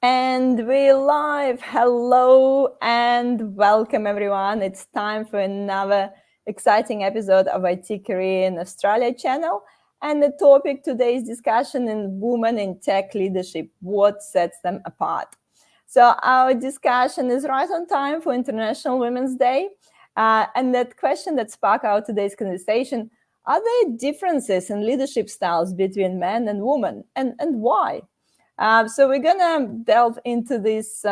And we're live. Hello and welcome, everyone. It's time for another exciting episode of IT Career in Australia channel. And the topic today's discussion is women in tech leadership. What sets them apart? So our discussion is right on time for International Women's Day. And that question that sparked out today's conversation, are there differences in leadership styles between men and women? And why? So we're going to delve into this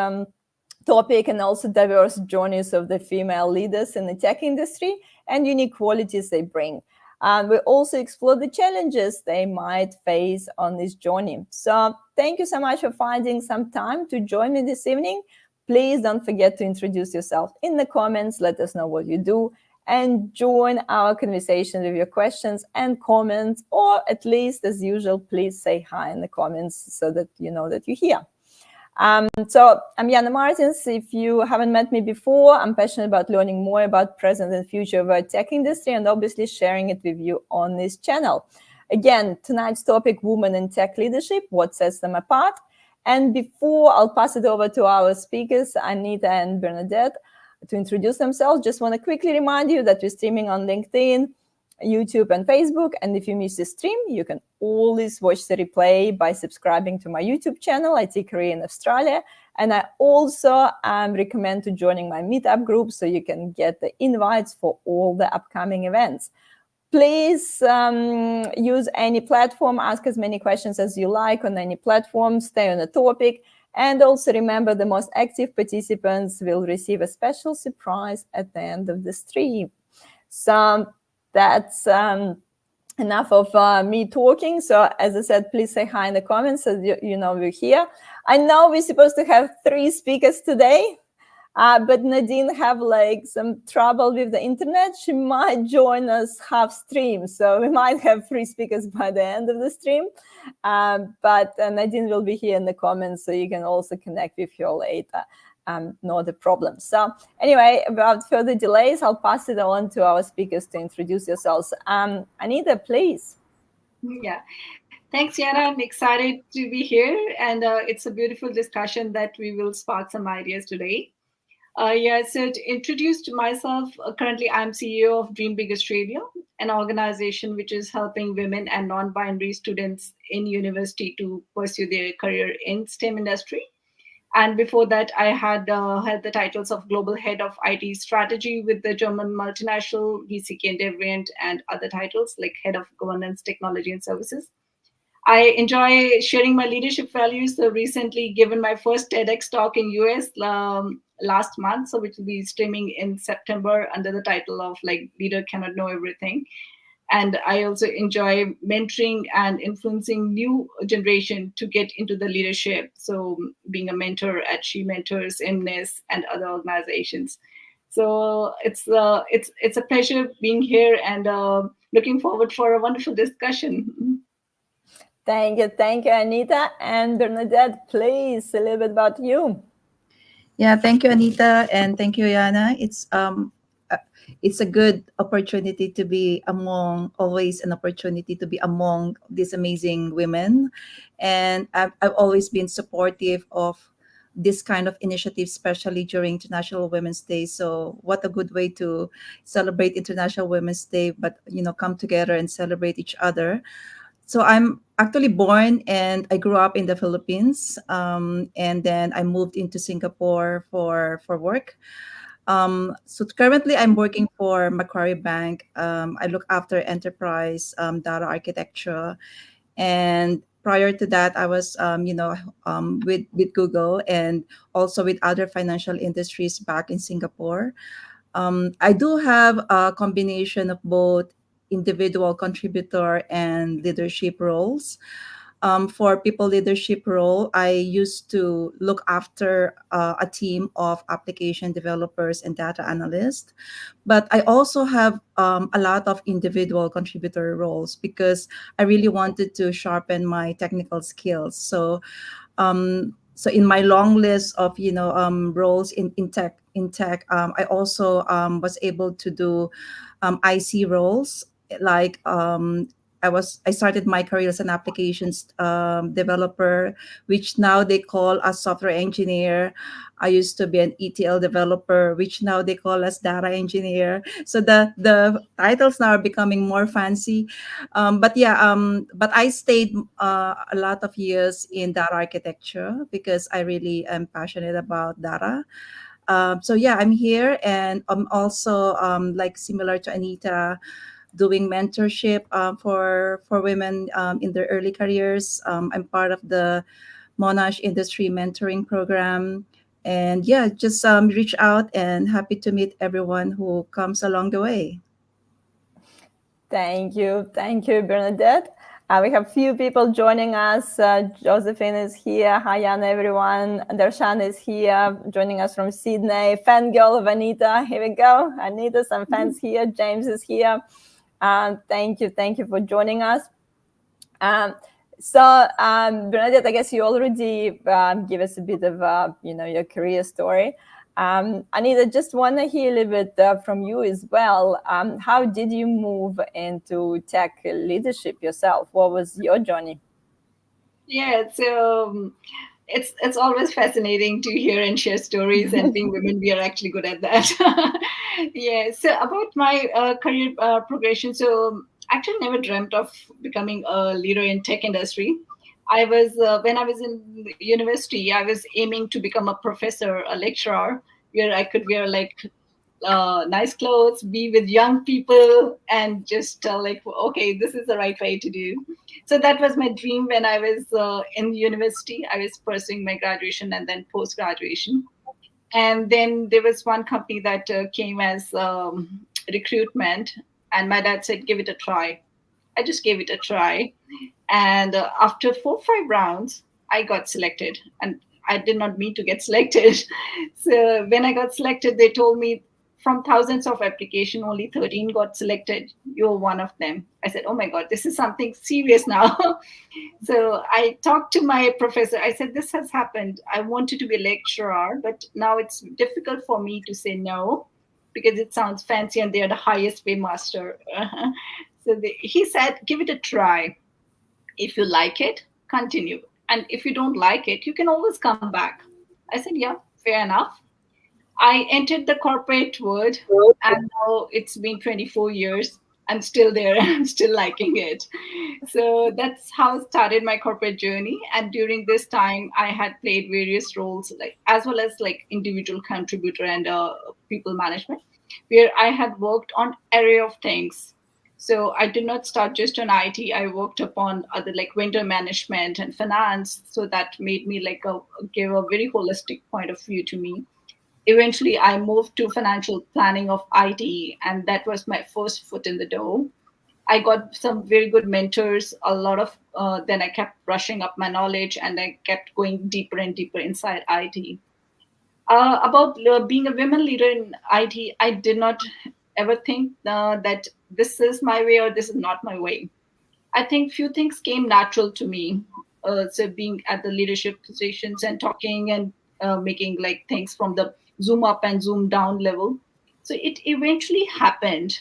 topic and also diverse journeys of the female leaders in the tech industry and unique qualities they bring. And we also explore the challenges they might face on this journey. So thank you so much for finding some time to join me this evening. Please don't forget to introduce yourself in the comments. Let us know what you do and join our conversation with your questions and comments, or at least as usual, please say hi in the comments so that you know that you're here. So I'm Jana Martins. If you haven't met me before, I'm passionate about learning more about present and future of our tech industry and obviously sharing it with you on this channel. Again, tonight's topic, women in tech leadership, what sets them apart. And before I'll pass it over to our speakers, Anita and Bernadeth, to introduce themselves, just want to quickly remind you that we're streaming on LinkedIn, YouTube, and Facebook. And if you miss the stream, you can always watch the replay by subscribing to my YouTube channel, IT Career in Australia. And I also recommend to joining my meetup group so you can get the invites for all the upcoming events. Please use any platform, ask as many questions as you like on any platform, stay on the topic. And also remember, the most active participants will receive a special surprise at the end of the stream. So that's enough of me talking. So as I said, please say hi in the comments so you know we're here. I know we're supposed to have 3 speakers today, but Nadine have like some trouble with the internet. She might join us half stream. So we might have 3 speakers by the end of the stream. But Nadine will be here in the comments, so you can also connect with her later. Not a problem. So anyway, without further delays, I'll pass it on to our speakers to introduce yourselves. Anita, please. Yeah. Thanks, Yana. I'm excited to be here, and it's a beautiful discussion that we will spark some ideas today. So to introduce to myself, currently I'm CEO of Dream Big Australia, an organization which is helping women and non-binary students in university to pursue their career in STEM industry. And before that, I had held the titles of Global Head of IT Strategy with the German multinational GCK and Devrient, and other titles like Head of Governance, Technology and Services. I enjoy sharing my leadership values. So recently given my first TEDx talk in US last month, so which will be streaming in September under the title of like Leader Cannot Know Everything. And I also enjoy mentoring and influencing new generation to get into the leadership. So being a mentor at She Mentors, MNES, and other organizations. So it's a pleasure being here, and looking forward for a wonderful discussion. Thank you, Anita. And Bernadette, please, a little bit about you. Yeah, thank you, Anita, and thank you, Yana. It's a good opportunity to be among, always an opportunity to be among these amazing women, and I've always been supportive of this kind of initiative, especially during International Women's Day. So, what a good way to celebrate International Women's Day, but come together and celebrate each other. So I'm actually born and I grew up in the Philippines, and then I moved into Singapore for work. So currently, I'm working for Macquarie Bank. I look after enterprise data architecture, and prior to that, I was with Google and also with other financial industries back in Singapore. I do have a combination of both individual contributor and leadership roles. For people leadership role, I used to look after a team of application developers and data analysts. But I also have a lot of individual contributor roles because I really wanted to sharpen my technical skills. So in my long list of roles in tech, I also was able to do IC roles, like I started my career as an applications developer, which now they call a software engineer. I used to be an ETL developer, which now they call as data engineer. So the titles now are becoming more fancy. But I stayed a lot of years in data architecture because I really am passionate about data. So yeah, I'm here, and I'm also like similar to Anita, doing mentorship for women in their early careers. I'm part of the Monash Industry Mentoring Program, and yeah, just reach out and happy to meet everyone who comes along the way. Thank you, Bernadette. We have few people joining us. Josephine is here. Hi, Jan, everyone. Darshan is here, joining us from Sydney. Fangirl of Anita. Here we go. Anita, some fans here. James is here. Thank you for joining us. Um, Bernadette, I guess you already give us a bit of your career story. Anita, just want to hear a little bit from you as well. How did you move into tech leadership yourself? What was your journey? Yeah, so it's always fascinating to hear and share stories. And being women, we are actually good at that. Yeah. So about my career progression, so actually never dreamt of becoming a leader in tech industry. I was when I was in university, I was aiming to become a professor, a lecturer, where I could wear like nice clothes, be with young people, and just tell like, okay, this is the right way to do. So that was my dream when I was in university. I was pursuing my graduation and then post graduation. And then there was one company that came as recruitment, and my dad said, give it a try. I just gave it a try. And after 4 5 rounds, I got selected. And I did not mean to get selected. So when I got selected, they told me from thousands of application, only 13 got selected. You're one of them. I said, oh my God, this is something serious now. So I talked to my professor. I said, this has happened. I wanted to be a lecturer, but now it's difficult for me to say no because it sounds fancy and they're the highest pay master. He said, give it a try. If you like it, continue. And if you don't like it, you can always come back. I said, yeah, fair enough. I entered the corporate world, and now it's been 24 years. I'm still there. I'm still liking it. So that's how I started my corporate journey. And during this time, I had played various roles, like as well as like individual contributor and people management, where I had worked on array of things. So I did not start just on IT. I worked upon other like vendor management and finance. So that made me like give a very holistic point of view to me. Eventually I moved to financial planning of IT, and that was my first foot in the door. I got some very good mentors, a lot of then I kept brushing up my knowledge, and I kept going deeper and deeper inside IT. About being a women leader in IT, I did not ever think that this is my way or this is not my way. I think few things came natural to me. So being at the leadership positions and talking and making like things from the zoom up and zoom down level. So it eventually happened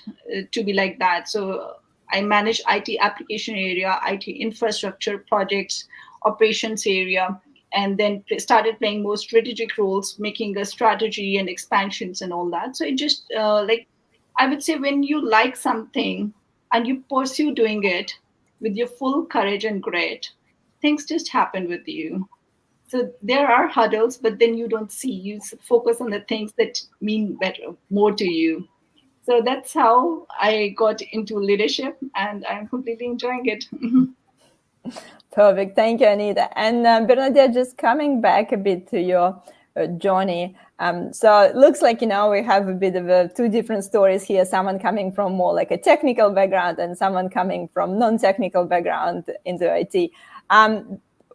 to be like that. So I managed IT application area, IT infrastructure projects, operations area, and then started playing more strategic roles, making a strategy and expansions and all that. So it just like I would say when you like something and you pursue doing it with your full courage and grit, things just happen with you. So there are hurdles, but then you don't see. You focus on the things that mean better, more to you. So that's how I got into leadership, and I'm completely enjoying it. Perfect. Thank you, Anita. And Bernadette, just coming back a bit to your journey. So it looks like, we have a bit of two different stories here. Someone coming from more like a technical background and someone coming from non-technical background into IT.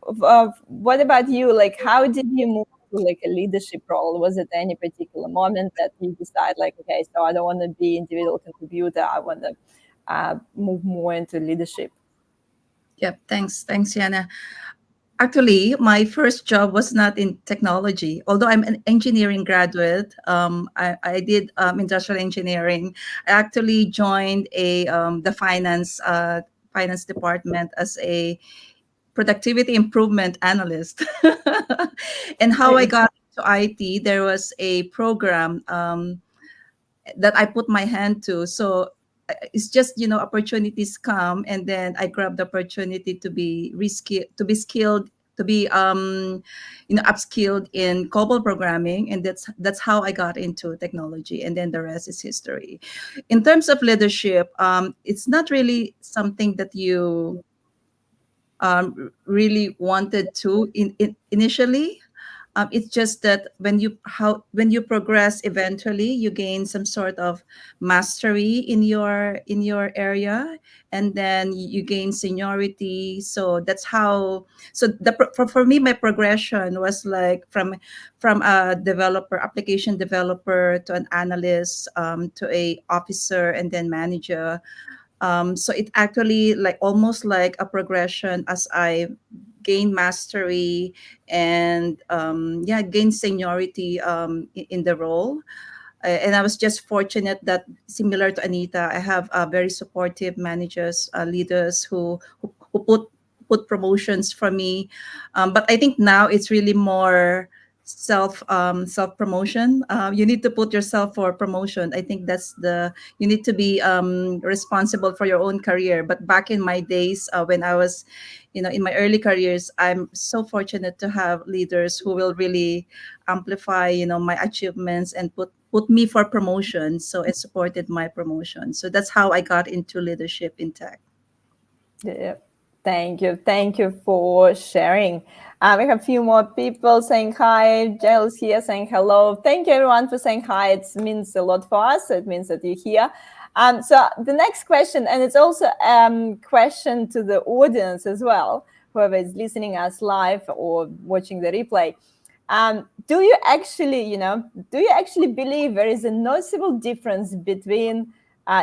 What about you? Like, how did you move to like a leadership role? Was it any particular moment that you decide like, okay, so I don't want to be individual contributor. I want to move more into leadership? Yep, thanks, Yana. Actually, my first job was not in technology. Although I'm an engineering graduate, I did industrial engineering. I actually joined the finance finance department as a productivity improvement analyst. And how I Nice. got into IT, there was a program that I put my hand to. So it's just, opportunities come, and then I grab the opportunity to be to be skilled, to be upskilled in COBOL programming, and that's how I got into technology, and then the rest is history. In terms of leadership, it's not really something that you really wanted to initially. It's just that when you progress, eventually you gain some sort of mastery in your area, and then you gain seniority. So that's how. So for me, my progression was like from a developer, application developer, to an analyst, to a officer, and then manager. So it actually like almost like a progression as I gain mastery and yeah, gain seniority in the role. And I was just fortunate that, similar to Anita, I have very supportive managers, leaders who put promotions for me. But I think now it's really more self promotion. You need to put yourself for promotion. I think that's the you need to be responsible for your own career. But back in my days, when I was, in my early careers, I'm so fortunate to have leaders who will really amplify, my achievements, and put me for promotion. So it supported my promotion. So that's how I got into leadership in tech. Yeah. Thank you. Thank you for sharing. We have a few more people saying hi. Giles here saying hello. Thank you everyone for saying hi. It means a lot for us. It means that you're here. So the next question, and it's also question to the audience as well, whoever is listening us live or watching the replay. Do you actually, believe there is a noticeable difference between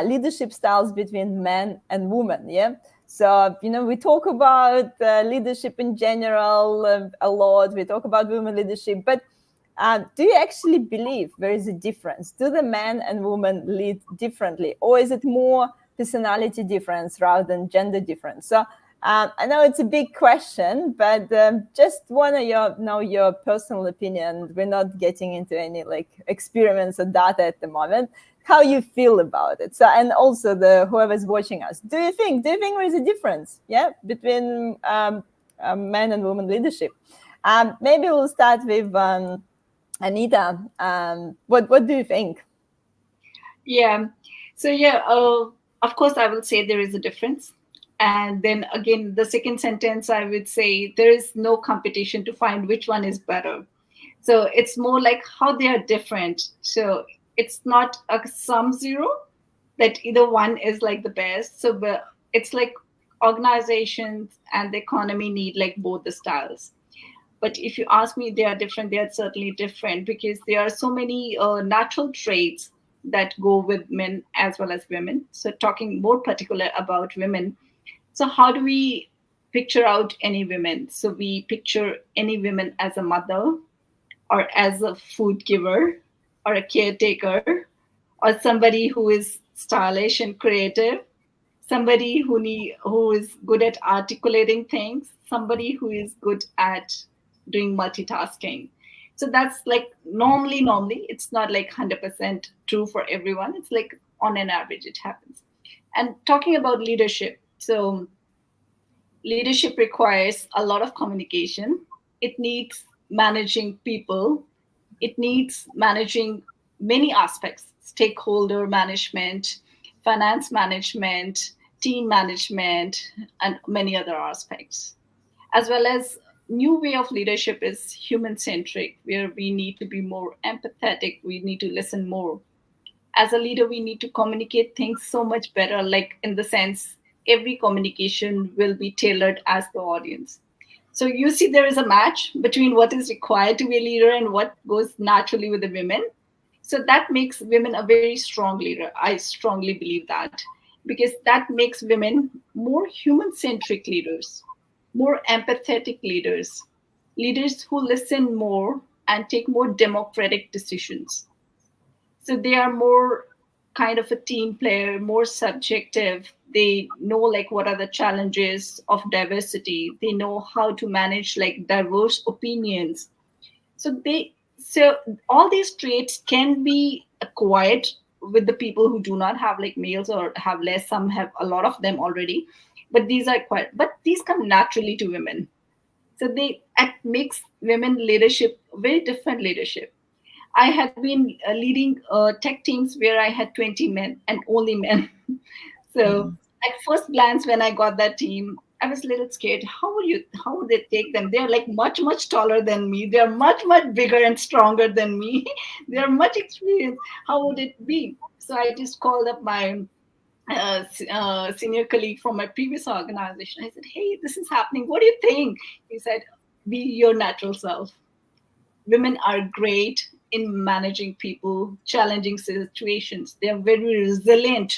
leadership styles between men and women? Yeah. So, we talk about leadership in general a lot. We talk about women leadership, but do you actually believe there is a difference? Do the men and women lead differently, or is it more personality difference rather than gender difference? So I know it's a big question, but just want to know your personal opinion. We're not getting into any like experiments or data at the moment. How you feel about it. So, and also whoever's watching us, do you think there is a difference, yeah, between men and women leadership? Maybe we'll start with Anita. What do you think? Yeah. So yeah, of course, I will say there is a difference. And then again, the second sentence, I would say there is no competition to find which one is better. So it's more like how they are different. So it's not a sum zero that either one is like the best. So it's like organizations and the economy need like both the styles. But if you ask me, they are different. They are certainly different because there are so many natural traits that go with men as well as women. So talking more particular about women. So how do we picture out any women? So we picture any women as a mother, or as a food giver, or a caretaker, or somebody who is stylish and creative, somebody who is good at articulating things, somebody who is good at doing multitasking. So that's like normally it's not like 100% true for everyone. It's like on an average it happens. And talking about leadership, so leadership requires a lot of communication. It needs managing people. It needs managing many aspects: stakeholder management, finance management, team management, and many other aspects. As well as new way of leadership is human centric, where we need to be more empathetic, we need to listen more. As a leader, we need to communicate things so much better, like in the sense every communication will be tailored as the audience. So you see there is a match between what is required to be a leader and what goes naturally with the women. So that makes women a very strong leader. I strongly believe that, because that makes women more human centric leaders, more empathetic leaders, leaders who listen more and take more democratic decisions. So they are more kind of a team player, more subjective. They know like what are the challenges of diversity. They know how to manage like diverse opinions. So all these traits can be acquired with the people who do not have like males or have less. Some have a lot of them already, but these are acquired. But these come naturally to women. So they it makes women leadership very different leadership. I had been leading tech teams where I had 20 men and only men. So Mm. at first glance, when I got that team, I was a little scared. How would they take them? They're like much, much taller than me. They're much, much bigger and stronger than me. They're much experienced. How would it be? So I just called up my senior colleague from my previous organization. I said, "Hey, this is happening. What do you think?" He said, "Be your natural self. Women are great in managing people, challenging situations. They are very resilient,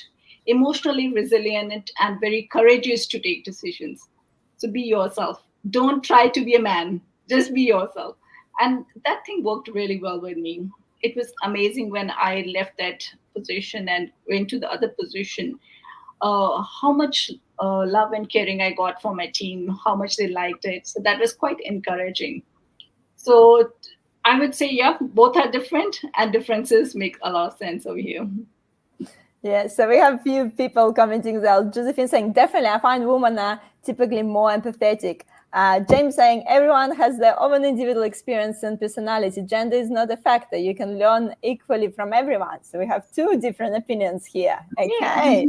emotionally resilient, and very courageous to take decisions. So be yourself. Don't try to be a man. Just be yourself." And that thing worked really well with me. It was amazing when I left that position and went to the other position, how much love and caring I got from my team, how much they liked it. So that was quite encouraging. So I would say, yeah, both are different, and differences make a lot of sense over here. Yeah, so we have a few people commenting as well. Josephine saying, definitely, I find women are typically more empathetic. James saying, everyone has their own individual experience and personality. Gender is not a factor. You can learn equally from everyone. So we have two different opinions here. Yeah. Okay.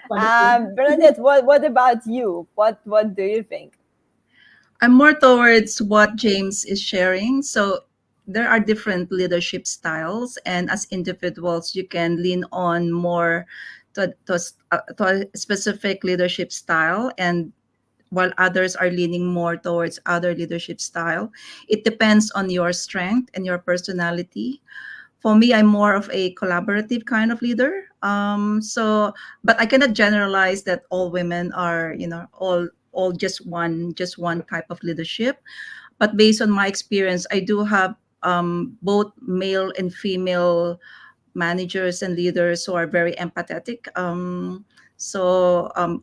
Wonderful. Bernadette, what about you? What do you think? I'm more towards what James is sharing. So there are different leadership styles, and as individuals, you can lean on more to a specific leadership style, and while others are leaning more towards other leadership style. It depends on your strength and your personality. For me, I'm more of a collaborative kind of leader. But I cannot generalize that all women are, all just one type of leadership. But based on my experience, I do have both male and female managers and leaders who are very empathetic.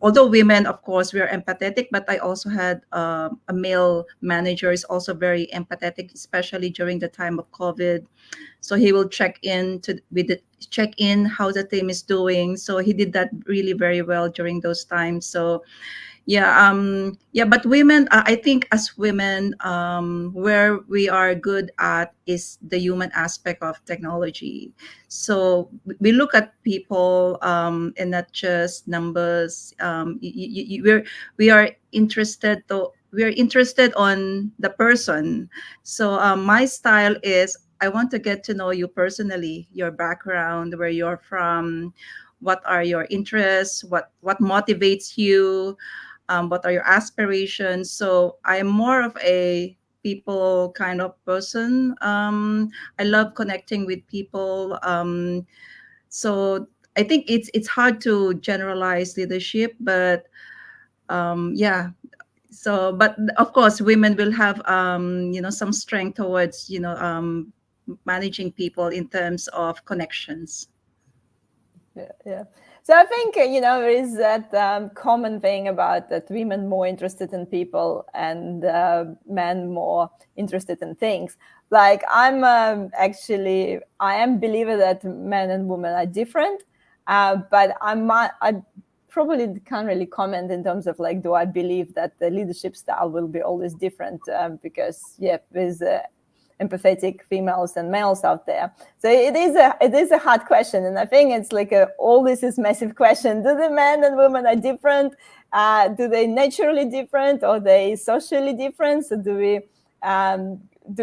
Although women, of course, we are empathetic, but I also had a male manager is also very empathetic, especially during the time of COVID. So he will check in how the team is doing. So he did that really very well during those times. So yeah, but women, I think as women, where we are good at is the human aspect of technology. So we look at people, and not just numbers. We are interested on the person. So my style is, I want to get to know you personally, your background, where you're from, what are your interests, what motivates you, what are your aspirations. So I'm more of a people kind of person. I love connecting with people. So I think it's hard to generalize leadership, but yeah. So, but of course, women will have some strength towards managing people in terms of connections. Yeah. So I think there is that common thing about that women more interested in people and men more interested in things. Like I am believer that men and women are different, but I probably can't really comment in terms of like, do I believe that the leadership style will be always different? Because yeah, there's empathetic females and males out there. So it is a hard question, and I think it's like all this is massive question. Do the men and women are different? Do they naturally different, or they socially different? So do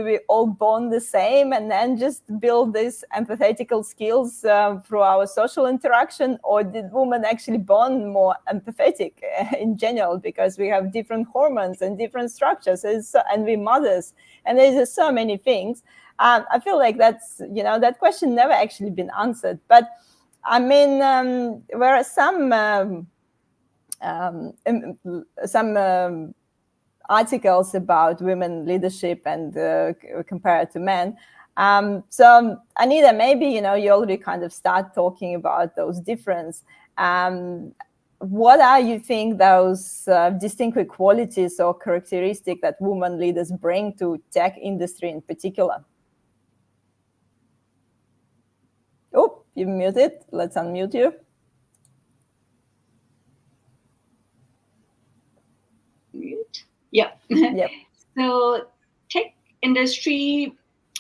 we all born the same and then just build these empathetical skills through our social interaction, or did women actually born more empathetic in general because we have different hormones and different structures, and we mothers, and there's just so many things. I feel like that question never actually been answered. But I mean, there are some articles about women leadership and compared to men. Anita, maybe you already kind of start talking about those difference. What are you think those distinctive qualities or characteristics that women leaders bring to tech industry in particular? Oh, you're muted. Let's unmute you. Yeah. Yep. So tech industry,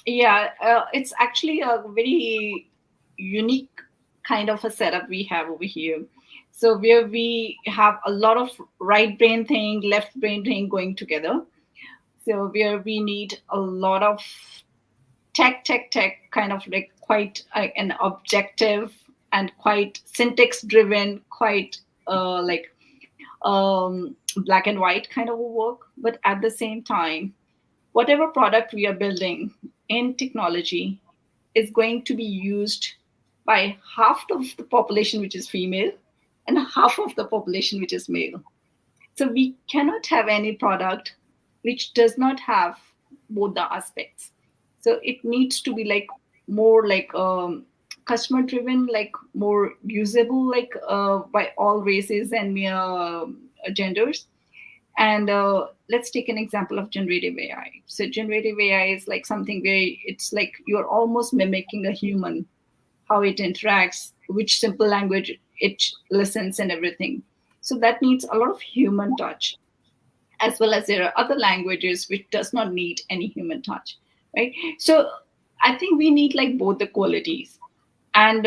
yeah, it's actually a very unique kind of a setup we have over here. So where we have a lot of right brain thing, left brain thing going together. So where we need a lot of tech kind of like quite an objective and quite syntax driven, quite like black and white kind of a work. But at the same time, whatever product we are building in technology is going to be used by half of the population which is female and half of the population which is male. So we cannot have any product which does not have both the aspects. So it needs to be like more like customer driven, like more usable, like by all races and genders. And let's take an example of generative AI. So generative AI is like something where it's like you're almost mimicking a human, how it interacts, which simple language it listens, and everything. So that needs a lot of human touch, as well as there are other languages which does not need any human touch, right? So I think we need like both the qualities. And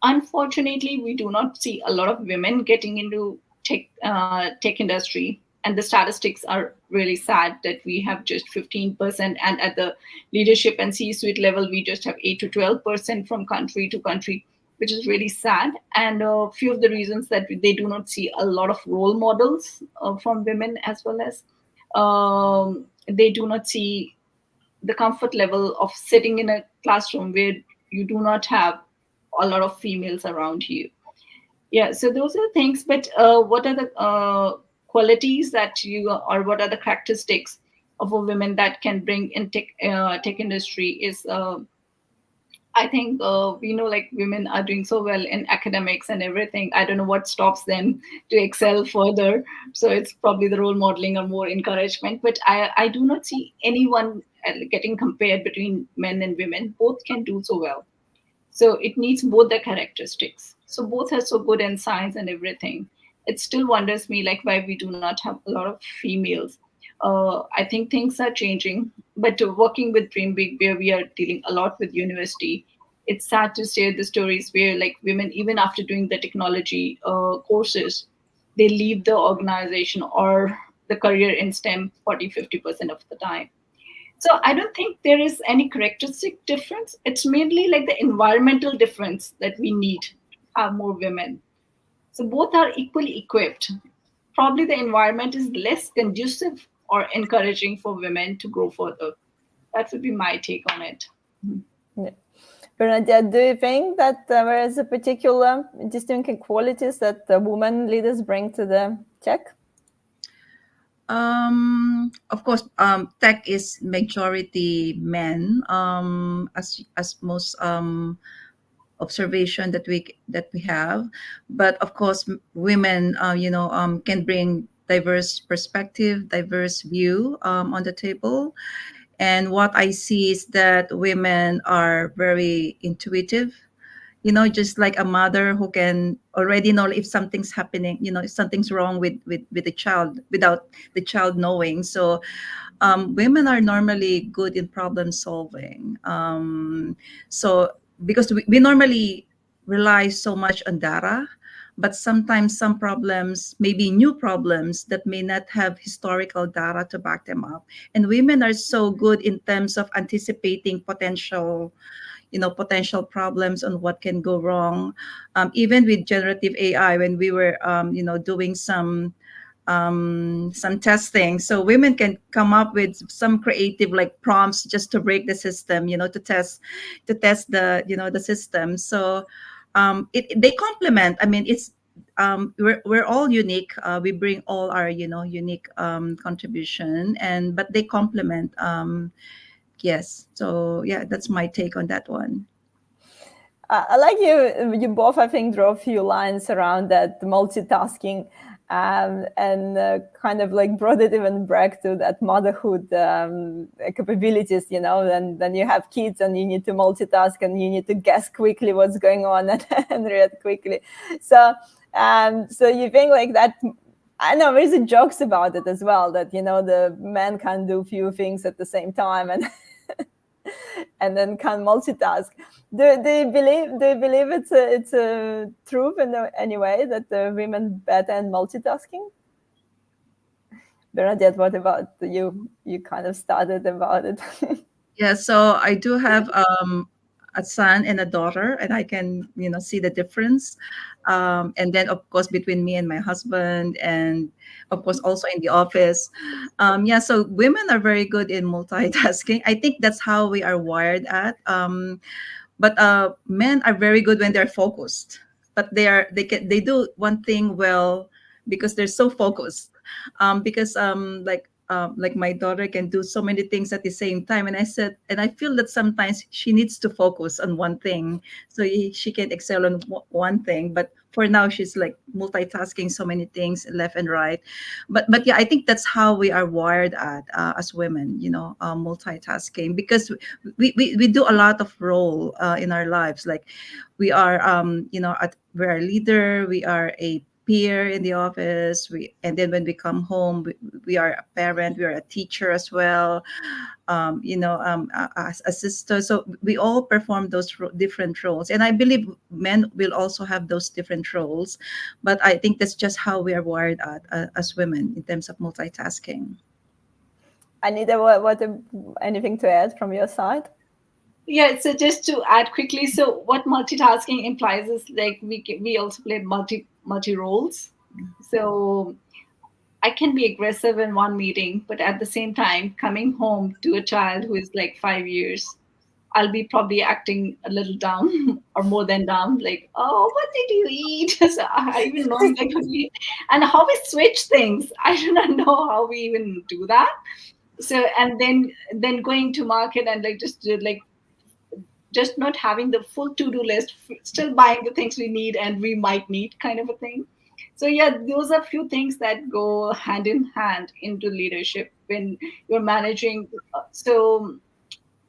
unfortunately we do not see a lot of women getting into tech industry, and the statistics are really sad that we have just 15%, and at the leadership and C-suite level we just have 8 to 12% from country to country, which is really sad. And a few of the reasons that they do not see a lot of role models from women, as well as they do not see the comfort level of sitting in a classroom where you do not have a lot of females around you. Yeah, so those are the things. But what are the qualities that you, or what are the characteristics of a woman that can bring in tech industry is I think we know like women are doing so well in academics and everything. I don't know what stops them to excel further. So it's probably the role modeling or more encouragement. But I do not see anyone getting compared between men and women. Both can do so well. So it needs both the characteristics. So both are so good in science and everything. It still wonders me like why we do not have a lot of females. I think things are changing, but working with Dream Big, where we are dealing a lot with university, it's sad to share the stories where like women, even after doing the technology courses, they leave the organization or the career in STEM 40-50% of the time. So I don't think there is any characteristic difference. It's mainly like the environmental difference that we need to have more women. So both are equally equipped. Probably the environment is less conducive or encouraging for women to grow further. That would be my take on it. Yeah. Bernadette, do you think that there is a particular distinctive qualities that women leaders bring to the tech? Of course, tech is majority men. As most observation that we have, but of course, women, can bring diverse perspective, diverse view on the table. And what I see is that women are very intuitive, just like a mother who can already know if something's happening, if something's wrong with the child without the child knowing. So women are normally good in problem solving. So because we normally rely so much on data, but sometimes some problems, maybe new problems that may not have historical data to back them up. And women are so good in terms of anticipating potential problems on what can go wrong. Even with generative AI, when we were doing some testing, so women can come up with some creative like prompts just to break the system, to test the system. So they complement. I mean, it's we're all unique. We bring all our unique contribution, and but they complement Yes. So yeah, that's my take on that one. I like you both, I think, draw a few lines around that multitasking, and kind of like brought it even back to that motherhood capabilities, then you have kids and you need to multitask and you need to guess quickly what's going on and react quickly. So you think like that. I know there's jokes about it as well, that the men can do few things at the same time, and and then can multitask. Do you believe it's a truth in any way that the women better in multitasking? Bernadette, what about you? You kind of started about it. Yeah, so I do have a son and a daughter, and I can see the difference. And then of course between me and my husband, and of course also in the office. Yeah, so women are very good in multitasking. I think that's how we are wired at. But men are very good when they're focused, but they do one thing well because they're so focused. Because like my daughter can do so many things at the same time, and I feel that sometimes she needs to focus on one thing, so she can excel on one thing. But for now she's like multitasking so many things left and right. But yeah, I think that's how we are wired at, as women, multitasking, because we do a lot of role in our lives. Like we are we're a leader, we are a peer in the office, and then when we come home, we are a parent, we are a teacher as well, a sister. So we all perform those different roles, and I believe men will also have those different roles. But I think that's just how we are wired at, as women, in terms of multitasking. Anita, what anything to add from your side? Yeah, so just to add quickly, so what multitasking implies is like we also play multi roles. So I can be aggressive in one meeting, but at the same time, coming home to a child who is like 5 years, I'll be probably acting a little dumb or more than dumb, like, oh, what did you eat? So I even know like what we eat. And how we switch things. I do not know how we even do that. So and then going to market and like just not having the full to-do list, still buying the things we need and we might need, kind of a thing. So yeah, those are few things that go hand in hand into leadership when you're managing. So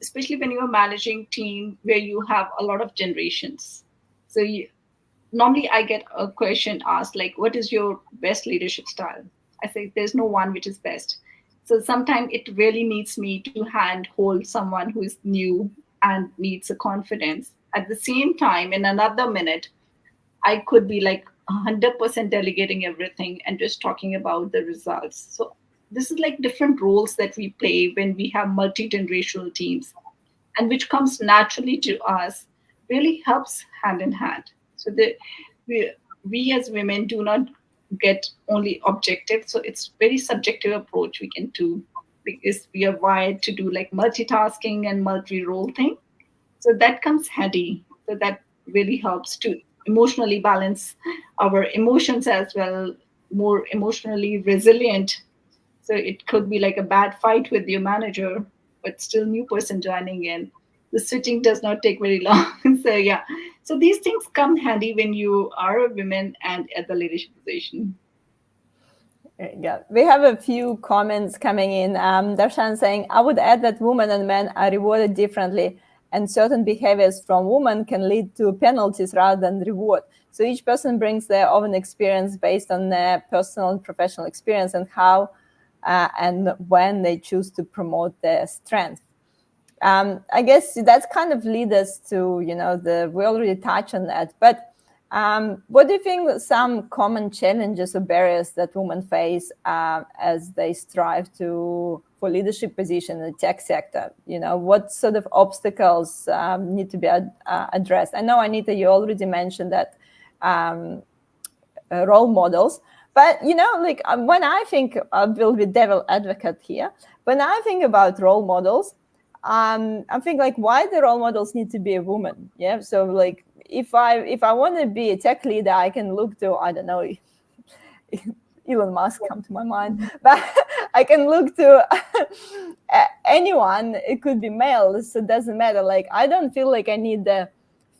especially when you're managing team where you have a lot of generations. So normally I get a question asked like, what is your best leadership style? I say there's no one which is best. So sometimes it really needs me to hand hold someone who is new and needs a confidence. At the same time, in another minute, I could be like 100% delegating everything and just talking about the results. So this is like different roles that we play when we have multi-generational teams, and which comes naturally to us, really helps hand in hand. So we, we as women do not get only objective, so it's very subjective approach we can do, because we are wired to do like multitasking and multi-role thing. So that comes handy. So that really helps to emotionally balance our emotions as well, more emotionally resilient. So it could be like a bad fight with your manager, but still new person joining in. The switching does not take very long. So yeah. So these things come handy when you are a woman and at the leadership position. Yeah, we have a few comments coming in. Darshan saying, I would add that women and men are rewarded differently, and certain behaviors from women can lead to penalties rather than reward. So each person brings their own experience based on their personal and professional experience, and how and when they choose to promote their strength. I guess that kind of leads us to, we already touched on that, but what do you think some common challenges or barriers that women face as they strive for leadership position in the tech sector? What sort of obstacles need to be addressed? I know, Anita, you already mentioned that role models, but when I think, I will be devil advocate here. When I think about role models, I think like, why the role models need to be a woman? Yeah, so like if I want to be a tech leader, I can look to, I don't know, Elon Musk come to my mind, but I can look to anyone. It could be male, so it doesn't matter. Like, I don't feel like I need the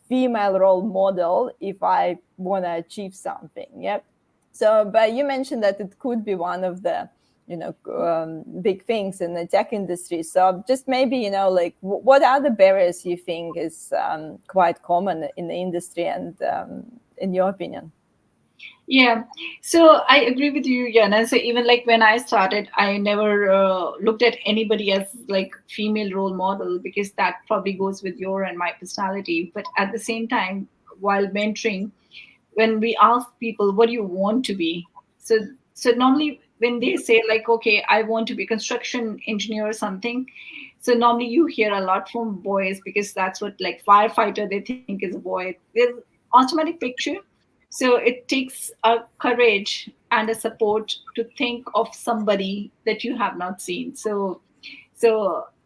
female role model if I want to achieve something. Yep. So, but you mentioned that it could be one of the, big things in the tech industry. So just maybe, like what are the barriers you think is quite common in the industry and in your opinion? Yeah, so I agree with you, Yana. So even like when I started, I never looked at anybody as like female role model, because that probably goes with your and my personality. But at the same time, while mentoring, when we ask people, what do you want to be? So normally when they say like, okay, I want to be construction engineer or something, so normally you hear a lot from boys, because that's what, like, firefighter they think is a boy. There's automatic picture. So it takes a courage and a support to think of somebody that you have not seen. So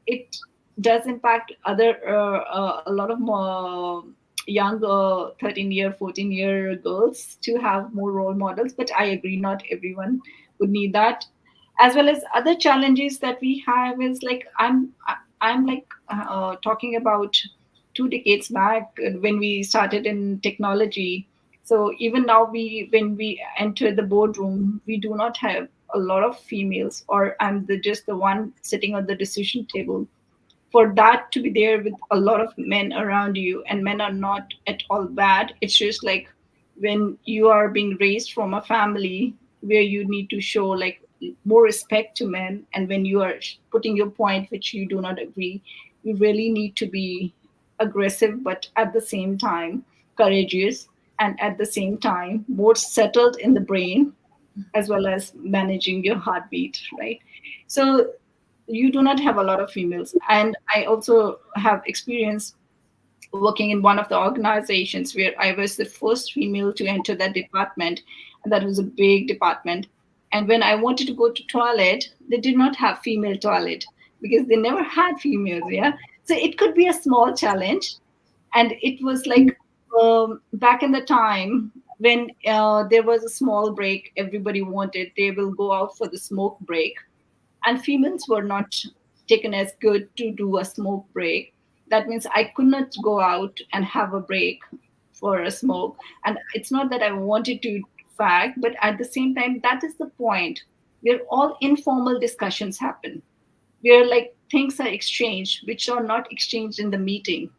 it does impact other a lot of more young 13-year 14-year girls to have more role models. But I agree, not everyone would need that. As well as other challenges that we have is like, I'm like talking about 2 decades back, when we started in technology. So even now, we when we enter the boardroom, we do not have a lot of females, or I'm just the one sitting on the decision table. For that to be there with a lot of men around you, and men are not at all bad. It's just like, when you are being raised from a family where you need to show like more respect to men, and when you are putting your point which you do not agree, you really need to be aggressive, but at the same time courageous, and at the same time more settled in the brain, as well as managing your heartbeat, right? So you do not have a lot of females. And I also have experience working in one of the organizations where I was the first female to enter that department, and that was a big department. And when I wanted to go to toilet, they did not have female toilet, because they never had females. Yeah, so it could be a small challenge. And it was like, back in the time when there was a small break, everybody wanted, they will go out for the smoke break, and females were not taken as good to do a smoke break. That means I could not go out and have a break for a smoke. And it's not that I wanted to fag, but at the same time, that is the point where all informal discussions happen, where like things are exchanged which are not exchanged in the meeting.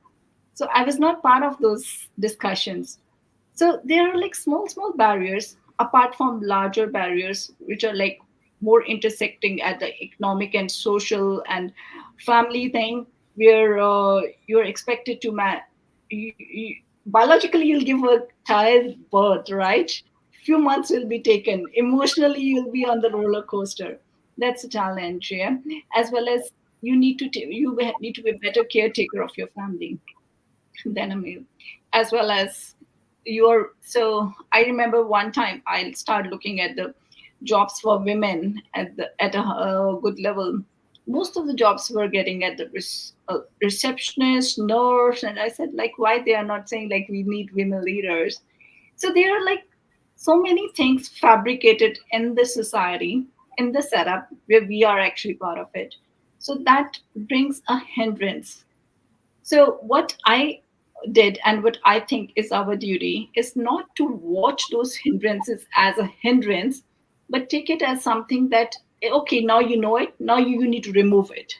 So I was not part of those discussions. So there are like small barriers apart from larger barriers, which are like more intersecting at the economic and social and family thing, where you're expected to biologically you'll give a child birth, right? Few months will be taken. Emotionally, you'll be on the roller coaster. That's a challenge, yeah. As well as you need to be a better caretaker of your family than a male, as well as your. So I remember one time I started looking at the jobs for women at a good level. Most of the jobs were getting at the receptionist, nurse, and I said like, why they are not saying like we need women leaders? So there are like so many things fabricated in the society, in the setup where we are actually part of it. So that brings a hindrance. So, what I did and what I think is our duty is not to watch those hindrances as a hindrance, but take it as something that, okay, now you know it, now you need to remove it,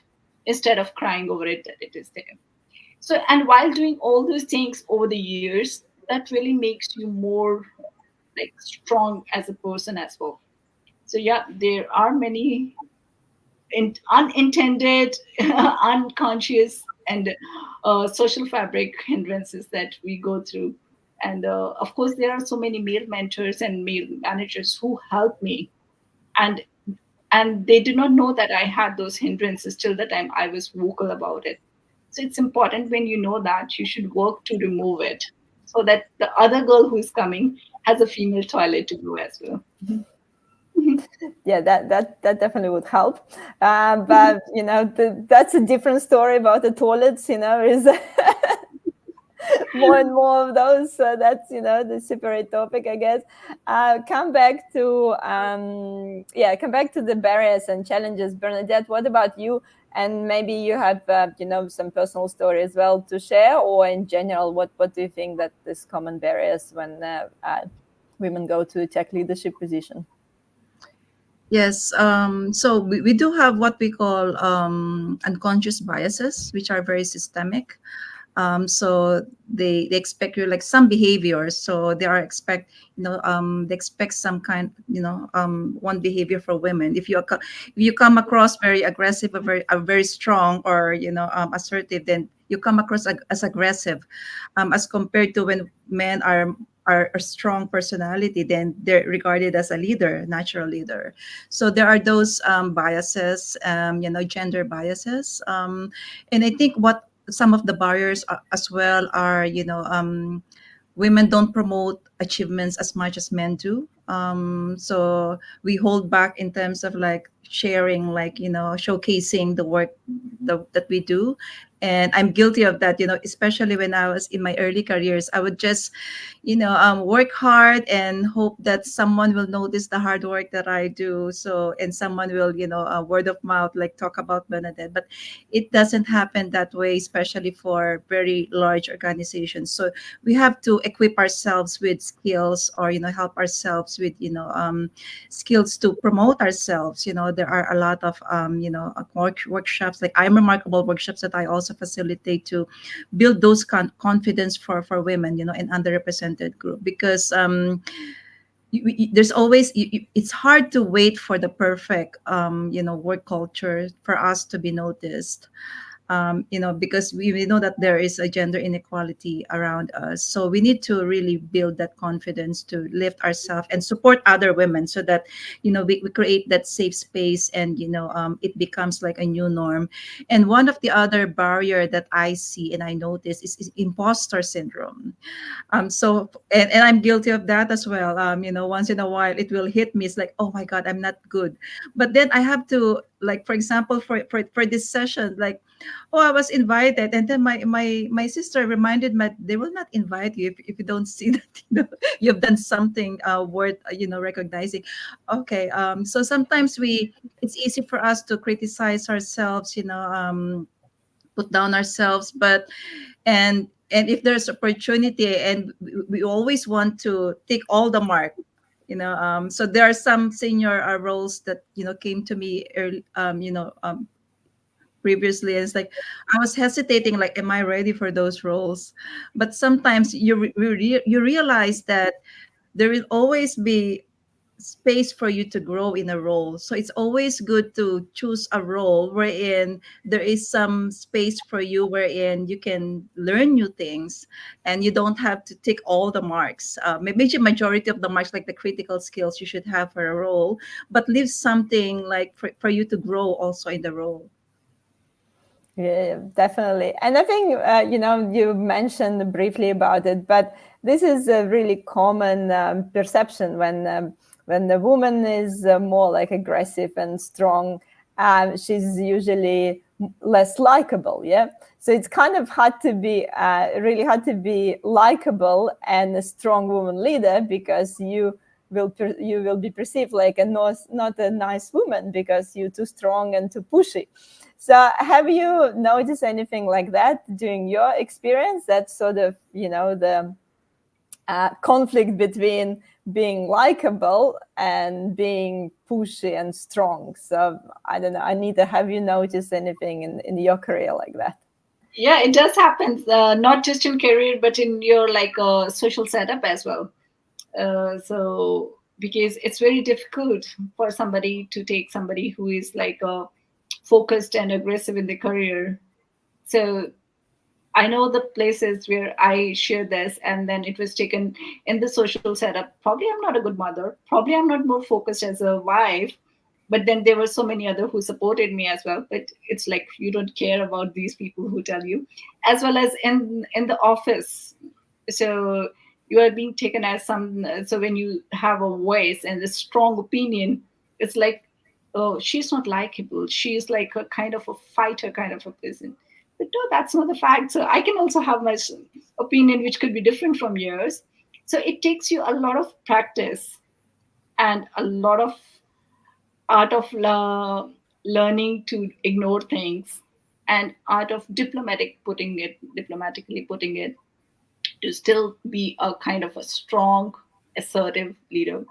instead of crying over it that it is there. So, and while doing all those things over the years, that really makes you more like strong as a person as well. So, yeah, there are many unintended, unconscious, and social fabric hindrances that we go through. And of course, there are so many male mentors and male managers who help me, and they did not know that I had those hindrances till the time I was vocal about it. So it's important, when you know that, you should work to remove it, so that the other girl who is coming has a female toilet to go as well. Yeah, that definitely would help. But that's a different story about the toilets. Is more and more of those. So that's, the separate topic, I guess. Come back to come back to the barriers and challenges. Bernadette, what about you? And maybe you have some personal story as well to share, or in general, what do you think that is common barriers when women go to tech leadership position? Yes. So we do have what we call unconscious biases, which are very systemic. So they expect you like some behaviors. So they are expect they expect some kind one behavior for women. If you come across very aggressive or very strong, or assertive, then you come across as aggressive, as compared to when men are a strong personality, then they're regarded as a leader, natural leader. So there are those biases, gender biases, and I think what some of the barriers as well are, women don't promote achievements as much as men do. So we hold back in terms of like sharing, like showcasing the work that we do. And I'm guilty of that, especially when I was in my early careers. I would just work hard and hope that someone will notice the hard work that I do. So, and someone will, word of mouth, like talk about Bernadette. But it doesn't happen that way, especially for very large organizations. So we have to equip ourselves with skills, or help ourselves with skills to promote ourselves. There are a lot of workshops, like I'm Remarkable workshops, that I also facilitate to build those confidence for women, and underrepresented group. Because there's always it's hard to wait for the perfect work culture for us to be noticed, because we know that there is a gender inequality around us. So we need to really build that confidence to lift ourselves and support other women, so that we create that safe space, and it becomes like a new norm. And one of the other barrier that I see and I notice is imposter syndrome. So and I'm guilty of that as well. Once in a while it will hit me. It's like, oh my god, I'm not good. But then I have to, like, for example, for this session, like, oh, I was invited, and then my sister reminded me, they will not invite you if you don't see that you've done something worth recognizing. Okay. So sometimes it's easy for us to criticize ourselves, put down ourselves. But and if there's opportunity, and we always want to take all the mark, so there are some senior roles that came to me early, previously. And it's like I was hesitating, like, am I ready for those roles? But sometimes you realize that there will always be space for you to grow in a role. So it's always good to choose a role wherein there is some space for you, wherein you can learn new things, and you don't have to take all the marks. Maybe the majority of the marks, like the critical skills you should have for a role, but leave something like for you to grow also in the role. Yeah, definitely. And I think, you mentioned briefly about it, but this is a really common perception when the woman is more like aggressive and strong, she's usually less likable. Yeah. So it's kind of hard to be, really hard to be likable and a strong woman leader, because you will be perceived like not a nice woman because you're too strong and too pushy. So have you noticed anything like that during your experience? That sort of, the conflict between being likable and being pushy and strong. So I don't know, Anita, have you noticed anything in your career like that? Yeah, it does happen, not just in career, but in your like social setup as well. So because it's very difficult for somebody to take somebody who is like focused and aggressive in the career. So I know the places where I share this, and then it was taken in the social setup. Probably I'm not a good mother. Probably I'm not more focused as a wife. But then there were so many other who supported me as well. But it's like you don't care about these people who tell you, as well as in the office. So you are being taken as some. So when you have a voice and a strong opinion, it's like, oh, she's not likable. She's like a kind of a fighter kind of a person. But no, that's not the fact. So I can also have my opinion, which could be different from yours. So it takes you a lot of practice and a lot of art of learning to ignore things, and art of diplomatically putting it, to still be a kind of a strong, assertive leader.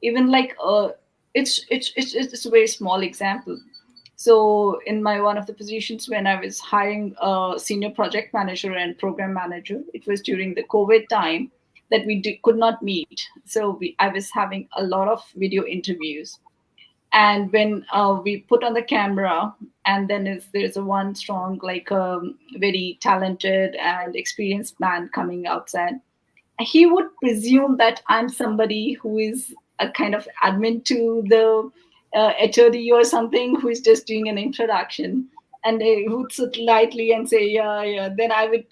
Even like it's a very small example. So in my one of the positions, when I was hiring a senior project manager and program manager, it was during the COVID time that could not meet. So I was having a lot of video interviews, and when we put on the camera, and then there's a one strong, like very talented and experienced man coming outside, he would presume that I'm somebody who is a kind of admin to the attorney or something, who is just doing an introduction, and they would sit lightly and say, yeah, yeah. Then I would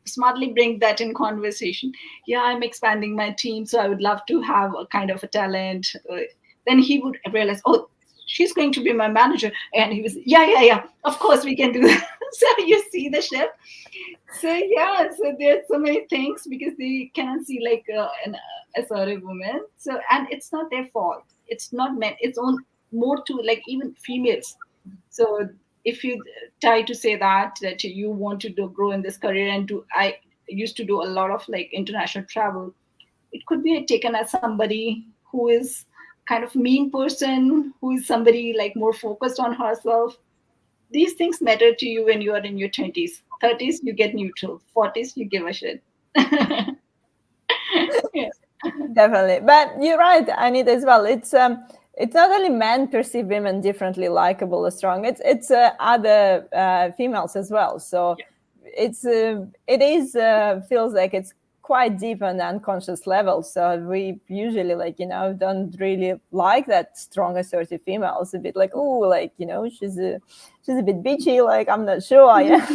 smartly bring that in conversation. Yeah, I'm expanding my team, so I would love to have a kind of a talent. Then he would realize, oh, she's going to be my manager, and he was, yeah, yeah, yeah, of course we can do that. So you see the shift. So yeah, so there's so many things, because they cannot see like an assertive woman. So, and it's not their fault. It's not meant. It's on more to like even females. So if you try to say that you want to grow in this career and do, I used to do a lot of like international travel. It could be taken as somebody who is kind of mean person, who is somebody like more focused on herself. These things matter to you when you are in your 20s. 30s, you get neutral. 40s, you give a shit. Yeah. Definitely, but you're right, Anita, as well. It's not only men perceive women differently, likable or strong. It's other females as well. So it is feels like it's quite deep on the unconscious level. So we usually don't really like that strong assertive female. It's a bit like, oh, like she's a bit bitchy. Like I'm not sure. Yeah.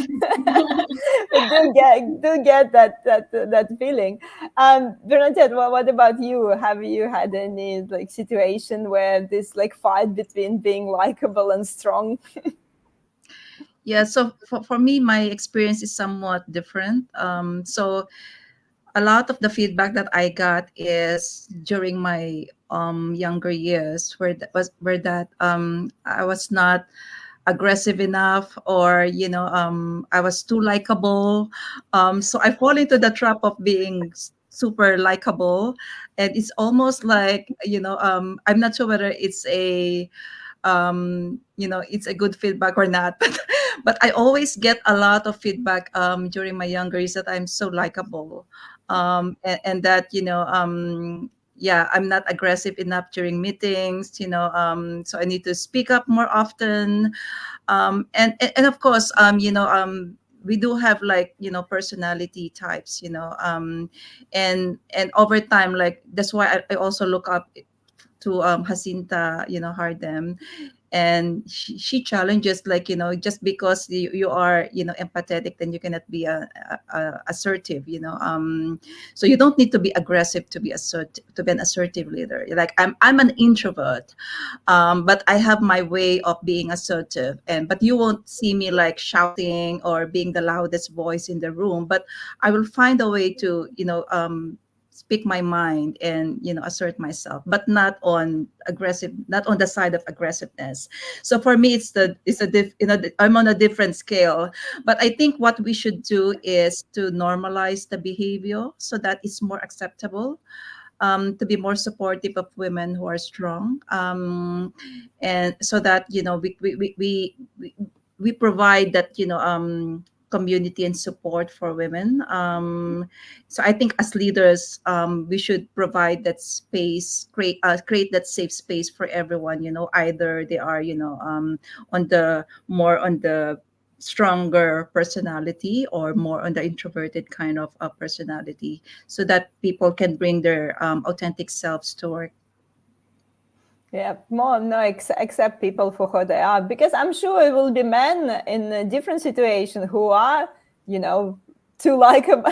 But do get that feeling. Bernadette, what about you? Have you had any like situation where this like fight between being likable and strong? Yeah, so for me, my experience is somewhat different. So a lot of the feedback that I got is during my younger years, where that I was not aggressive enough, or I was too likable. So I fall into the trap of being super likable, and it's almost like I'm not sure whether it's a it's a good feedback or not. But I always get a lot of feedback during my younger years that I'm so likable, and that yeah, I'm not aggressive enough during meetings, so I need to speak up more often. And of course, we do have, like, personality types, and over time, like, that's why I also look up to Jacinta, Hardem. And she challenges, like, just because you are, empathetic, then you cannot be assertive, so you don't need to be aggressive to be assertive, to be an assertive leader. Like, I'm an introvert, but I have my way of being assertive, but you won't see me like shouting or being the loudest voice in the room, but I will find a way to speak my mind and assert myself, but not on the side of aggressiveness. So for me, I'm on a different scale. But I think what we should do is to normalize the behavior so that it's more acceptable, to be more supportive of women who are strong, and so that we provide that community and support for women. So I think as leaders, we should provide that space, create that safe space for everyone. Either they are on the stronger personality, or more on the introverted kind of personality, so that people can bring their authentic selves to work. Yeah, more no accept people for who they are, because I'm sure it will be men in a different situation who are, too likable,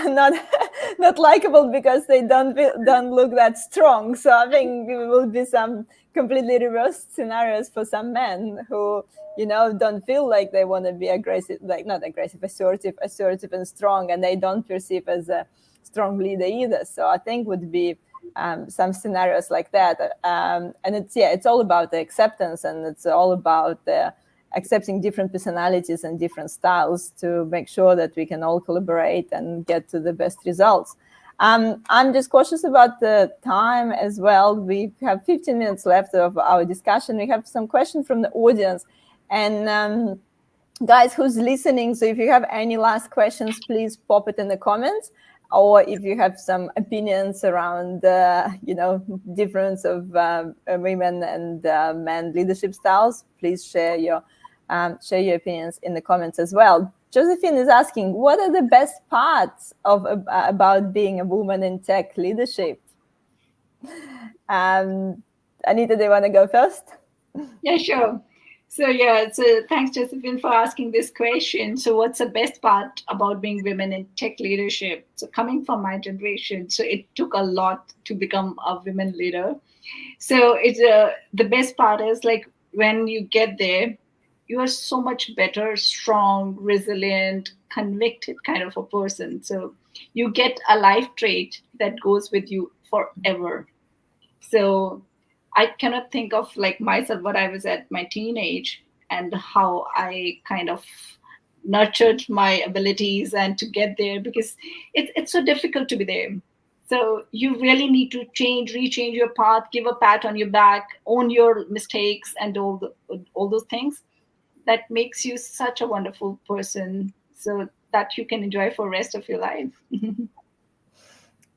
not likable because they don't look that strong. So I think there will be some completely reversed scenarios for some men who, don't feel like they want to be aggressive, like not aggressive, assertive and strong, and they don't perceive as a strong leader either. So I think would be some scenarios like that, and it's all about the acceptance, and it's all about accepting different personalities and different styles to make sure that we can all collaborate and get to the best results. I'm just cautious about the time as well. We have 15 minutes left of our discussion. We have some questions from the audience, and guys who's listening, so if you have any last questions, please pop it in the comments, or if you have some opinions around difference of women and men leadership styles, please share your opinions in the comments as well. Josephine is asking, what are the best parts of about being a woman in tech leadership? Anita, do you want to go first? Yeah, sure. So thanks, Josephine, for asking this question. So what's the best part about being women in tech leadership? So coming from my generation, so it took a lot to become a women leader. So it's the best part is like when you get there, you are so much better, strong, resilient, convicted kind of a person. So you get a life trait that goes with you forever. So I cannot think of like myself what I was at my teenage and how I kind of nurtured my abilities and to get there, because it's so difficult to be there. So you really need to rechange your path, give a pat on your back, own your mistakes, and all those things. That makes you such a wonderful person, so that you can enjoy for the rest of your life.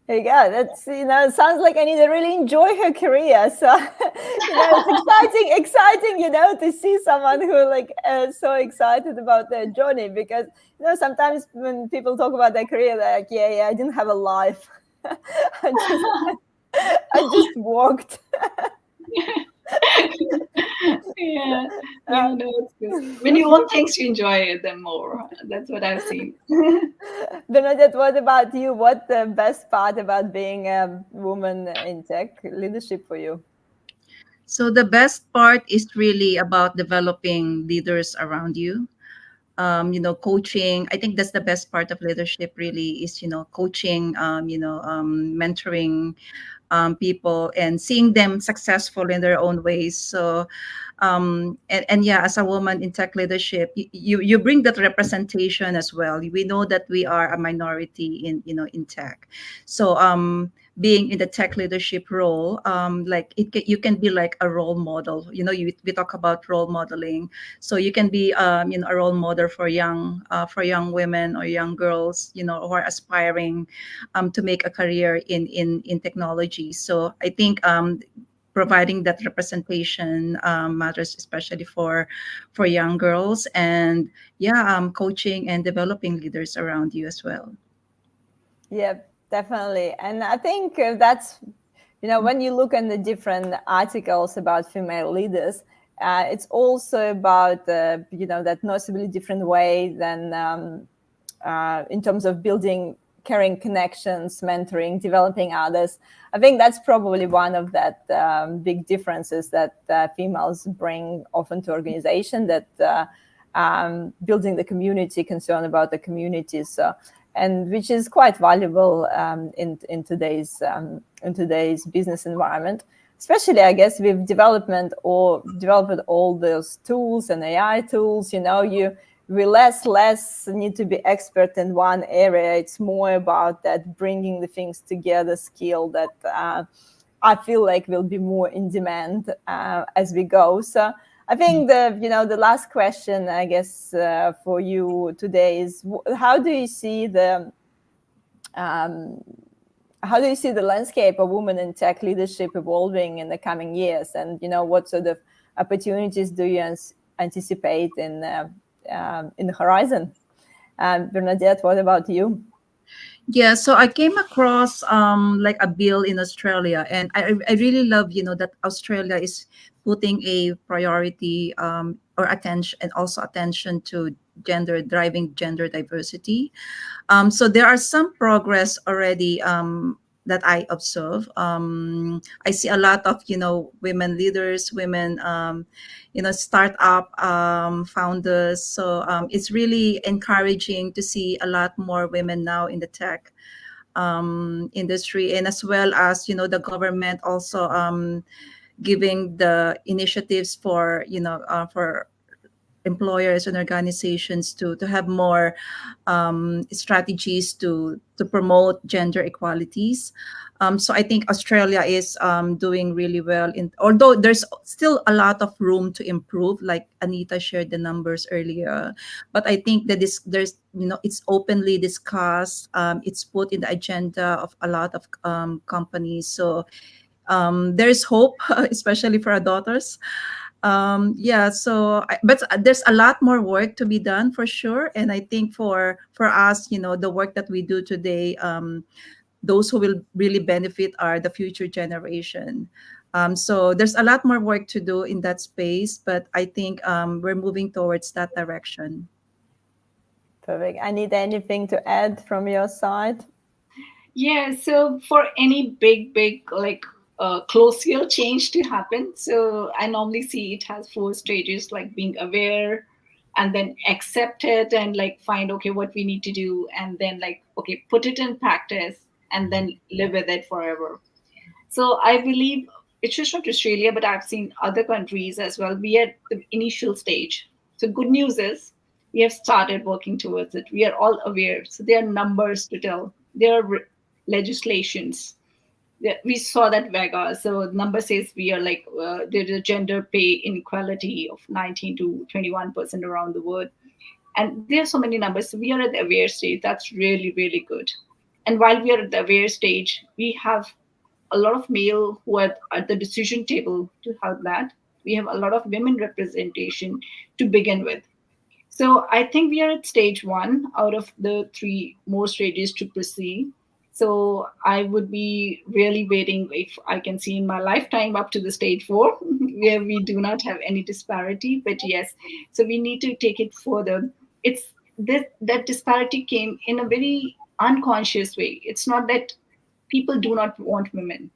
There you go. That's, it sounds like Anita really enjoy her career. So, it's exciting, to see someone who like so excited about their journey, because, sometimes when people talk about their career, they're like, yeah, I didn't have a life. I just walked. Yeah, no, it's good. When you own things, you enjoy them more. That's what I've seen. Bernadette, what about you? What's the best part about being a woman in tech leadership for you? So the best part is really about developing leaders around you. Coaching. I think that's the best part of leadership. Really, is coaching. Mentoring people and seeing them successful in their own ways. So and yeah, as a woman in tech leadership, you bring that representation as well. We know that we are a minority in tech. So being in the tech leadership role, like you can be like a role model. We talk about role modeling. So you can be a role model for young women or young girls, who are aspiring to make a career in technology. So I think providing that representation matters, especially for young girls, and yeah, coaching and developing leaders around you as well. Yeah, definitely. And I think that's, when you look at the different articles about female leaders, it's also about, that noticeably different way than in terms of building caring connections, mentoring, developing others. I think that's probably one of that big differences that females bring often to organization, that building the community, concern about the communities. So, and which is quite valuable in today's business environment, especially I guess with developed all those tools and AI tools. We less need to be expert in one area. It's more about that bringing the things together skill that I feel like will be more in demand as we go. So I think the last question, I guess, for you today is how do you see the landscape of women in tech leadership evolving in the coming years, and what sort of opportunities do you anticipate in the horizon? Bernadette, what about you? Yeah, so I came across like a bill in Australia, and I really love, that Australia is putting a priority or attention, and also attention to driving gender diversity. So there are some progress already that I observe. I see a lot of, women leaders, women, startup founders. So it's really encouraging to see a lot more women now in the tech industry, and as well as, the government also giving the initiatives for, for employers and organizations to have more strategies to promote gender equalities. So I think Australia is doing really well. Although there's still a lot of room to improve, like Anita shared the numbers earlier, but I think that there's, it's openly discussed. It's put in the agenda of a lot of companies. So there's hope, especially for our daughters. Yeah, so but there's a lot more work to be done for sure, and I think for us, the work that we do today, those who will really benefit are the future generation. So there's a lot more work to do in that space, but I think we're moving towards that direction. Perfect. I need anything to add from your side? Yeah, so for any big like crucial change to happen, so I normally see it has four stages, like being aware, and then accept it, and like find okay what we need to do, and then like okay put it in practice, and then live with it forever. So I believe it's just not Australia, but I've seen other countries as well. We are at the initial stage. So good news is we have started working towards it. We are all aware. So there are numbers to tell. There are legislations. We saw that Vega. So number says we are like there's a gender pay inequality of 19 to 21% around the world, and there are so many numbers. So we are at the aware stage. That's really really good. And while we are at the aware stage, we have a lot of male who are at the decision table to help that. We have a lot of women representation to begin with. So I think we are at stage one out of the three more stages to proceed. So I would be really waiting if I can see in my lifetime up to the stage four, where we do not have any disparity. But yes, so we need to take it further. It's this that disparity came in a very unconscious way. It's not that people do not want women.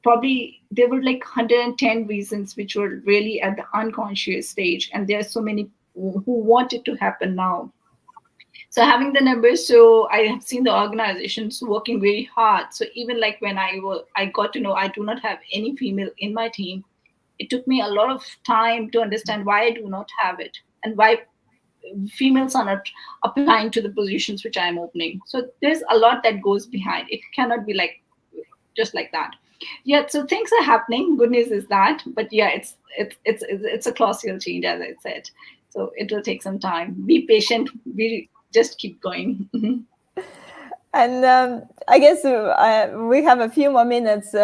Probably there were like 110 reasons which were really at the unconscious stage, and there are so many who want it to happen now. So having the numbers, so I have seen the organizations working very hard. So even like when I got to know I do not have any female in my team, it took me a lot of time to understand why I do not have it, and why females are not applying to the positions which I am opening. So there's a lot that goes behind. It cannot be like just like that. Yeah, so things are happening. Good news is that, but yeah, it's a colossal change, as I said. So it will take some time. Be patient. We just keep going. And I guess we have a few more minutes.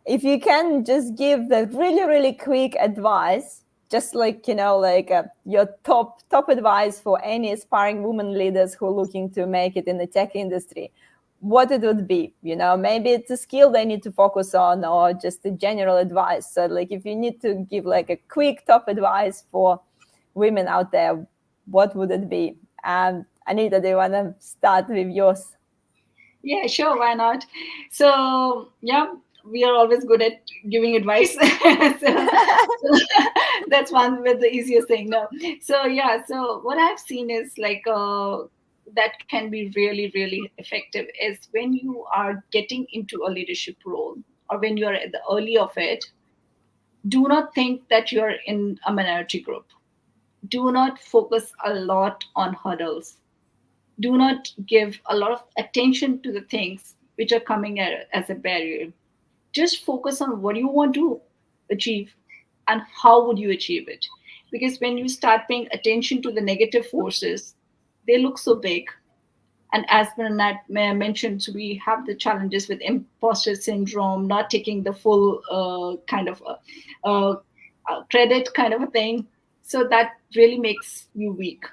If you can just give the really, really quick advice, just like, like your top advice for any aspiring women leaders who are looking to make it in the tech industry, what it would be. Maybe it's a skill they need to focus on, or just a general advice. So like if you need to give like a quick top advice for women out there, what would it be? Anita, do you want to start with yours? Yeah, sure, why not? So yeah, we are always good at giving advice. So that's one with the easiest thing. No, so yeah, so what I've seen is like that can be really really effective is when you are getting into a leadership role, or when you're at the early of it. Do not think that you're in a minority group. Do not focus a lot on hurdles. Do not give a lot of attention to the things which are coming as a barrier. Just focus on what you want to achieve and how would you achieve it. Because when you start paying attention to the negative forces, they look so big. And as Bernadette mentioned, so we have the challenges with imposter syndrome, not taking the full kind of credit kind of a thing. So that really makes you weak.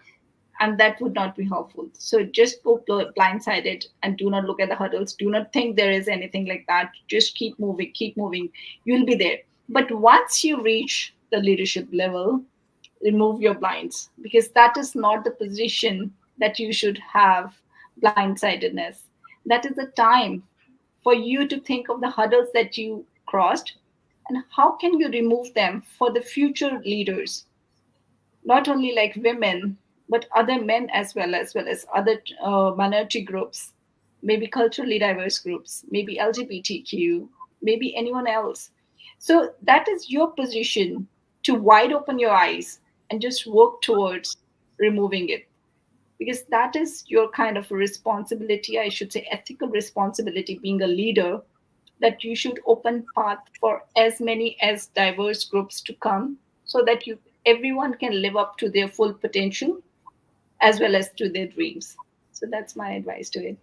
and that would not be helpful. So just go blindsided and do not look at the hurdles. Do not think there is anything like that. Just keep moving, keep moving. You'll be there. But once you reach the leadership level, remove your blinds, because that is not the position that you should have blindsidedness. That is the time for you to think of the hurdles that you crossed and how can you remove them for the future leaders, not only like women but other men as well as other minority groups, maybe culturally diverse groups, maybe LGBTQ, maybe anyone else. So that is your position to wide open your eyes and just work towards removing it, because that is your kind of responsibility, I should say ethical responsibility, being a leader, that you should open path for as many as diverse groups to come, so that you everyone can live up to their full potential as well as to their dreams. So that's my advice to it.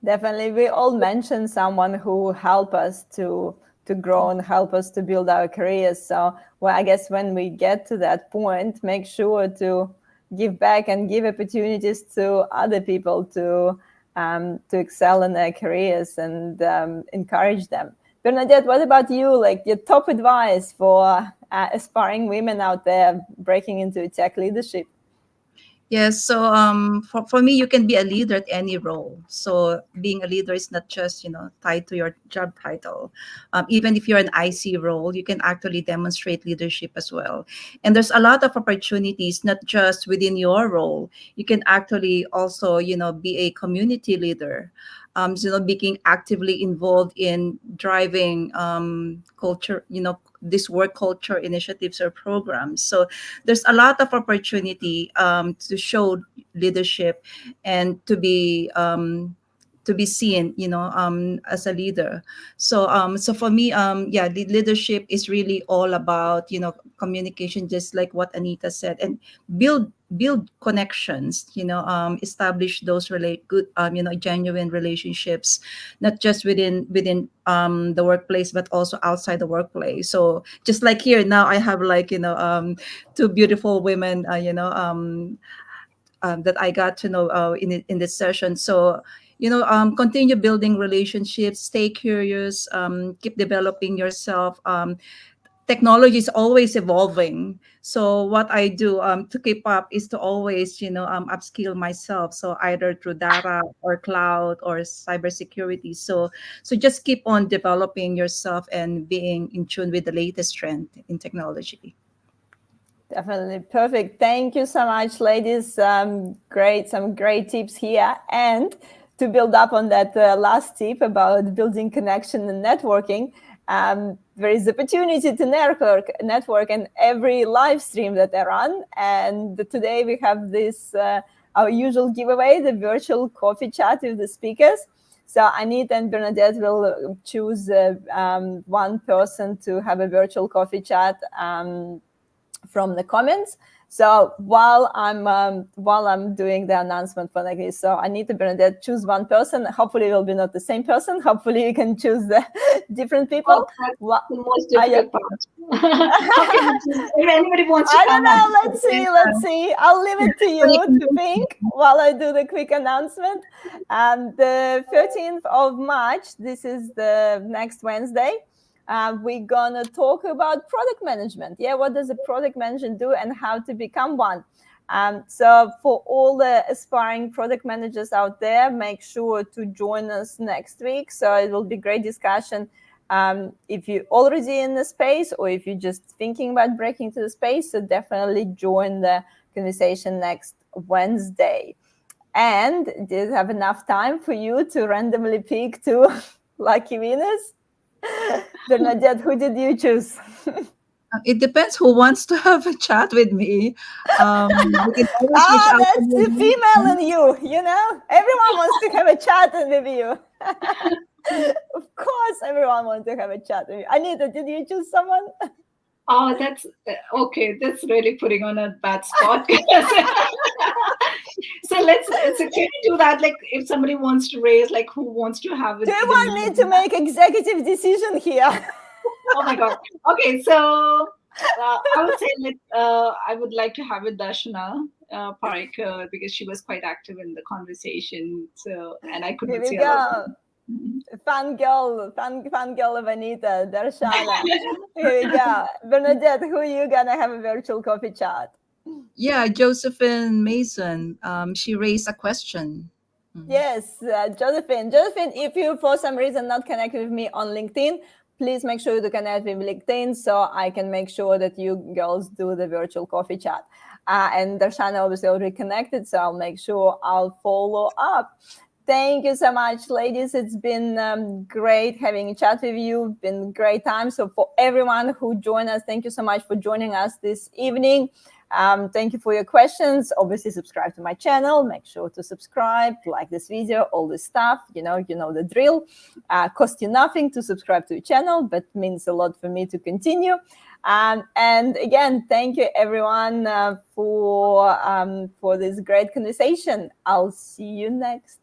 Definitely, we all mentioned someone who help us to grow and help us to build our careers. So, well, I guess when we get to that point, make sure to give back and give opportunities to other people to excel in their careers and encourage them. Bernadette, what about you? Like your top advice for aspiring women out there breaking into tech leadership? Yes, so for me, you can be a leader at any role. So being a leader is not just tied to your job title. Even if you're an IC role, you can actually demonstrate leadership as well. And there's a lot of opportunities, not just within your role. You can actually also be a community leader. Being actively involved in driving culture, this work culture initiatives or programs. So there's a lot of opportunity to show leadership and to be seen as a leader. So for me, yeah, leadership is really all about communication, just like what Anita said, and build connections, establish those good genuine relationships, not just within the workplace but also outside the workplace. So just like here now, I have like two beautiful women, that I got to know in this session. So continue building relationships, stay curious, keep developing yourself. Technology is always evolving. So what I do to keep up is to always upskill myself. So either through data or cloud or cybersecurity. So just keep on developing yourself and being in tune with the latest trend in technology. Definitely perfect. Thank you so much, ladies. Some great tips here. And to build up on that last tip about building connection and networking, there is opportunity to network in every live stream that I run. And today we have this our usual giveaway, the virtual coffee chat with the speakers. So Anita and Bernadette will choose one person to have a virtual coffee chat from the comments. So while I'm doing the announcement for like this, so Anita, Bernadette, choose one person. Hopefully it will be not the same person. Hopefully you can choose the different people. Oh, that's the most difficult part. Okay, if anybody wants to I come don't on. know. Let's see. I'll leave it to you to think while I do the quick announcement. The 13th of March, this is the next Wednesday. We're gonna talk about product management. Yeah, what does a product manager do and how to become one? So for all the aspiring product managers out there, make sure to join us next week. So it will be great discussion. If you're already in the space or if you're just thinking about breaking to the space, so definitely join the conversation next Wednesday. And did have enough time for you to randomly pick two lucky winners? Bernadette, who did you choose? It depends who wants to have a chat with me. You can always reach out to That's the me. female in you, Everyone wants to have a chat with you. Of course, everyone wants to have a chat with you. Anita, did you choose someone? Oh, that's okay. That's really putting on a bad spot. So can we do that? Like, if somebody wants to raise, like, who wants to have it? Do you want me to make executive decision here? Oh my god. Okay, so I would say I would like to have it Darshana Parker because she was quite active in the conversation. So, and I Here couldn't we see a lot. go. Fun girl of Anita, Darshana. Here we go. Bernadette, who are you gonna have a virtual coffee chat? Yeah, Josephine Mason. She raised a question. Mm. Yes, Josephine. Josephine, if you for some reason not connect with me on LinkedIn, please make sure to connect with LinkedIn so I can make sure that you girls do the virtual coffee chat. And Darshana obviously already connected, so I'll make sure I'll follow up. Thank you so much, ladies. It's been great having a chat with you. Been great time. So for everyone who joined us, thank you so much for joining us this evening. Thank you for your questions. Obviously, subscribe to my channel. Make sure to subscribe, like this video, all this stuff. You know the drill. Cost you nothing to subscribe to the channel, but means a lot for me to continue. And again, thank you everyone for this great conversation. I'll see you next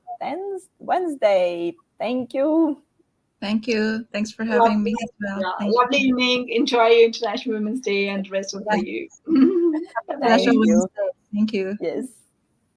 Wednesday. Thank you. Thank you. Thanks for having me Lovely, as well. yeah, Thank lovely you. evening. Enjoy International Women's Day and the rest of Yeah, the year. Happy Thank International you. Women's Day. Thank you. Yes.